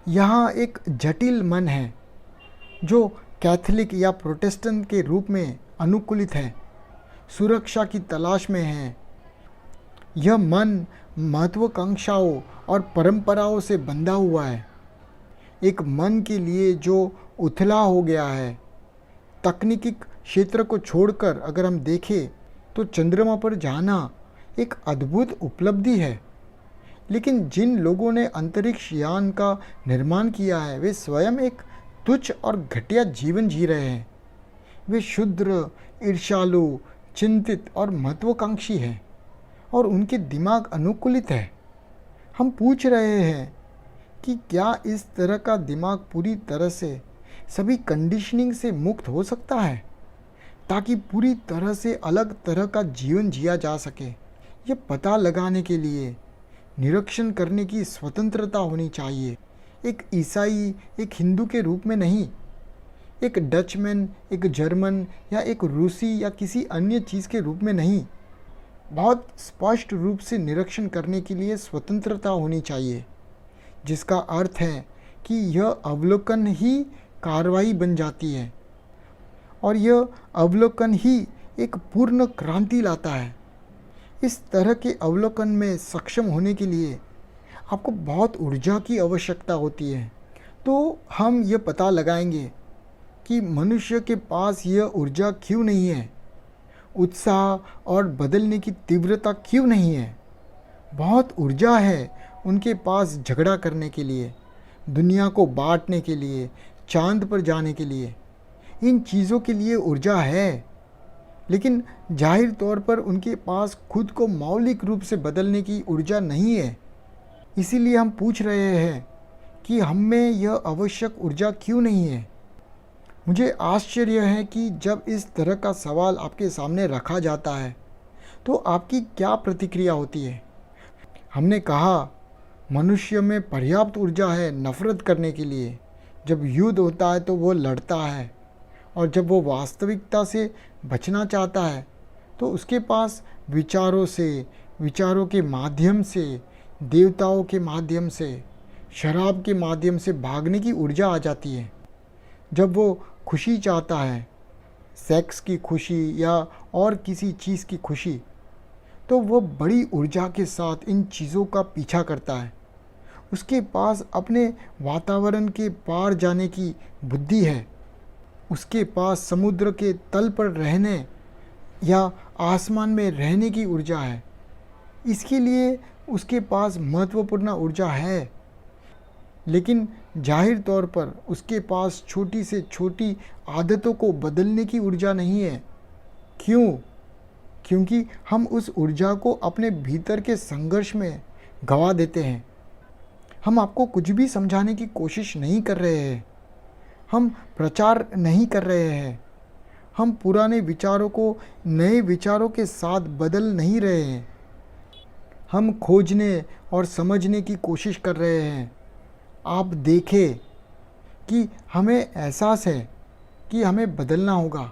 यहाँ एक जटिल मन है जो कैथोलिक या प्रोटेस्टेंट के रूप में अनुकूलित है, सुरक्षा की तलाश में है। यह मन महत्वाकांक्षाओं और परंपराओं से बंधा हुआ है, एक मन के लिए जो उथला हो गया है। तकनीकी क्षेत्र को छोड़कर अगर हम देखें तो चंद्रमा पर जाना एक अद्भुत उपलब्धि है, लेकिन जिन लोगों ने अंतरिक्ष यान का निर्माण किया है वे स्वयं एक तुच्छ और घटिया जीवन जी रहे हैं। वे क्षुद्र, ईर्ष्यालु, चिंतित और महत्वाकांक्षी हैं और उनके दिमाग अनुकूलित है। हम पूछ रहे हैं कि क्या इस तरह का दिमाग पूरी तरह से सभी कंडीशनिंग से मुक्त हो सकता है ताकि पूरी तरह से अलग तरह का जीवन जिया जा सके। यह पता लगाने के लिए निरीक्षण करने की स्वतंत्रता होनी चाहिए, एक ईसाई एक हिंदू के रूप में नहीं, एक डचमैन, एक जर्मन या एक रूसी या किसी अन्य चीज़ के रूप में नहीं। बहुत स्पष्ट रूप से निरीक्षण करने के लिए स्वतंत्रता होनी चाहिए, जिसका अर्थ है कि यह अवलोकन ही कार्रवाई बन जाती है और यह अवलोकन ही एक पूर्ण क्रांति लाता है। इस तरह के अवलोकन में सक्षम होने के लिए आपको बहुत ऊर्जा की आवश्यकता होती है। तो हम यह पता लगाएंगे कि मनुष्य के पास यह ऊर्जा क्यों नहीं है, उत्साह और बदलने की तीव्रता क्यों नहीं है। बहुत ऊर्जा है उनके पास झगड़ा करने के लिए, दुनिया को बांटने के लिए, चांद पर जाने के लिए। इन चीज़ों के लिए ऊर्जा है, लेकिन जाहिर तौर पर उनके पास खुद को मौलिक रूप से बदलने की ऊर्जा नहीं है। इसीलिए हम पूछ रहे हैं कि हम में यह आवश्यक ऊर्जा क्यों नहीं है। मुझे आश्चर्य है कि जब इस तरह का सवाल आपके सामने रखा जाता है तो आपकी क्या प्रतिक्रिया होती है। हमने कहा मनुष्य में पर्याप्त ऊर्जा है नफ़रत करने के लिए। जब युद्ध होता है तो वो लड़ता है, और जब वो वास्तविकता से बचना चाहता है तो उसके पास विचारों के माध्यम से, देवताओं के माध्यम से, शराब के माध्यम से भागने की ऊर्जा आ जाती है। जब वो खुशी चाहता है, सेक्स की खुशी या और किसी चीज़ की खुशी, तो वो बड़ी ऊर्जा के साथ इन चीज़ों का पीछा करता है। उसके पास अपने वातावरण के पार जाने की बुद्धि है, उसके पास समुद्र के तल पर रहने या आसमान में रहने की ऊर्जा है। इसके लिए उसके पास महत्वपूर्ण ऊर्जा है, लेकिन जाहिर तौर पर उसके पास छोटी से छोटी आदतों को बदलने की ऊर्जा नहीं है। क्यों? क्योंकि हम उस ऊर्जा को अपने भीतर के संघर्ष में गंवा देते हैं। हम आपको कुछ भी समझाने की कोशिश नहीं कर रहे हैं, हम प्रचार नहीं कर रहे हैं, हम पुराने विचारों को नए विचारों के साथ बदल नहीं रहे हैं। हम खोजने और समझने की कोशिश कर रहे हैं। आप देखें कि हमें एहसास है कि हमें बदलना होगा।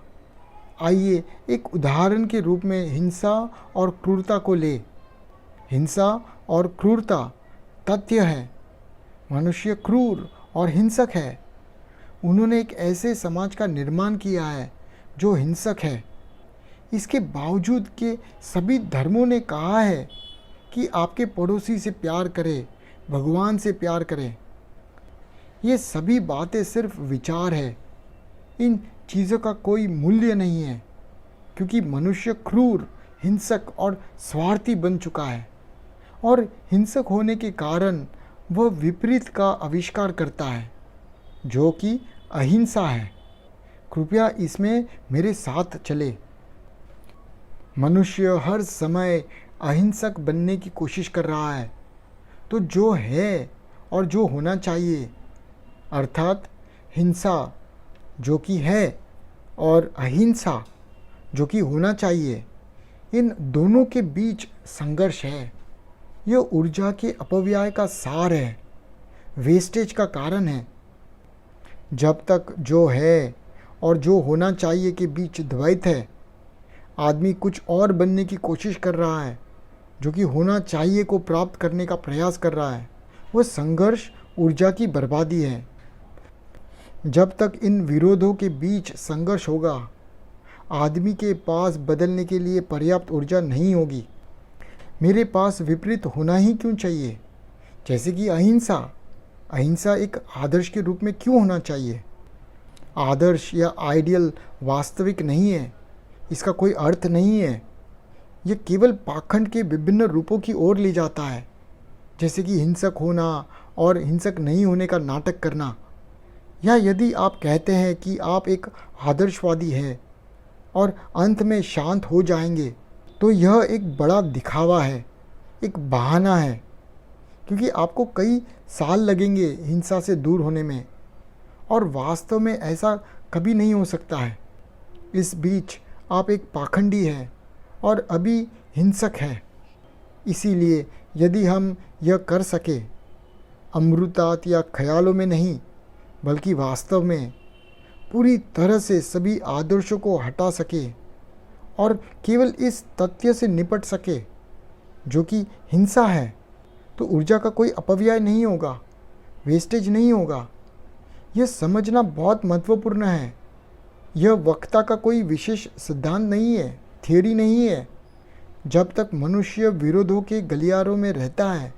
आइए एक उदाहरण के रूप में हिंसा और क्रूरता को ले। हिंसा और क्रूरता तथ्य है। मनुष्य क्रूर और हिंसक है। उन्होंने एक ऐसे समाज का निर्माण किया है जो हिंसक है। इसके बावजूद के सभी धर्मों ने कहा है कि आपके पड़ोसी से प्यार करें, भगवान से प्यार करें। ये सभी बातें सिर्फ विचार है, इन चीज़ों का कोई मूल्य नहीं है, क्योंकि मनुष्य क्रूर, हिंसक और स्वार्थी बन चुका है, और हिंसक होने के कारण वह विपरीत का आविष्कार करता है जो कि अहिंसा है। कृपया इसमें मेरे साथ चले। मनुष्य हर समय अहिंसक बनने की कोशिश कर रहा है। तो जो है और जो होना चाहिए, अर्थात हिंसा जो कि है और अहिंसा जो कि होना चाहिए, इन दोनों के बीच संघर्ष है। यह ऊर्जा के अपव्यय का सार है, वेस्टेज का कारण है। जब तक जो है और जो होना चाहिए के बीच द्वैत है, आदमी कुछ और बनने की कोशिश कर रहा है जो कि होना चाहिए को प्राप्त करने का प्रयास कर रहा है। वह संघर्ष ऊर्जा की बर्बादी है। जब तक इन विरोधों के बीच संघर्ष होगा, आदमी के पास बदलने के लिए पर्याप्त ऊर्जा नहीं होगी। मेरे पास विपरीत होना ही क्यों चाहिए? जैसे कि अहिंसा। अहिंसा एक आदर्श के रूप में क्यों होना चाहिए? आदर्श या आइडियल वास्तविक नहीं है, इसका कोई अर्थ नहीं है। यह केवल पाखंड के विभिन्न रूपों की ओर ले जाता है, जैसे कि हिंसक होना और हिंसक नहीं होने का नाटक करना। या यदि आप कहते हैं कि आप एक आदर्शवादी हैं और अंत में शांत हो जाएंगे, तो यह एक बड़ा दिखावा है, एक बहाना है, क्योंकि आपको कई साल लगेंगे हिंसा से दूर होने में, और वास्तव में ऐसा कभी नहीं हो सकता है। इस बीच आप एक पाखंडी हैं और अभी हिंसक हैं। इसीलिए यदि हम यह कर सके, अमृतात या ख्यालों में नहीं बल्कि वास्तव में पूरी तरह से सभी आदर्शों को हटा सके और केवल इस तथ्य से निपट सके जो कि हिंसा है, तो ऊर्जा का कोई अपव्यय नहीं होगा, वेस्टेज नहीं होगा। यह समझना बहुत महत्वपूर्ण है। यह वक्ता का कोई विशेष सिद्धांत नहीं है, थियरी नहीं है। जब तक मनुष्य विरोधों के गलियारों में रहता है,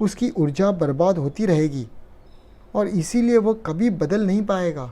उसकी ऊर्जा बर्बाद होती रहेगी और इसीलिए वह कभी बदल नहीं पाएगा।